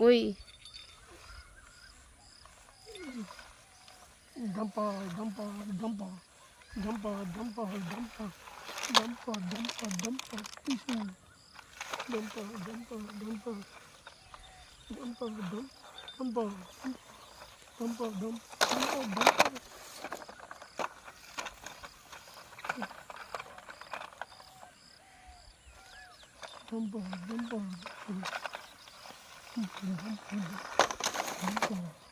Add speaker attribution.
Speaker 1: Uy,
Speaker 2: Dumper, dumper, dumper, dumper, dumper, dumper, dumper, dumper, dumper, fishing. Dumper, dumper, dumper, dumper, dumper, dumper, dumper, dumper, dumper. Dumper, dumper, dumper, dumper, dumper.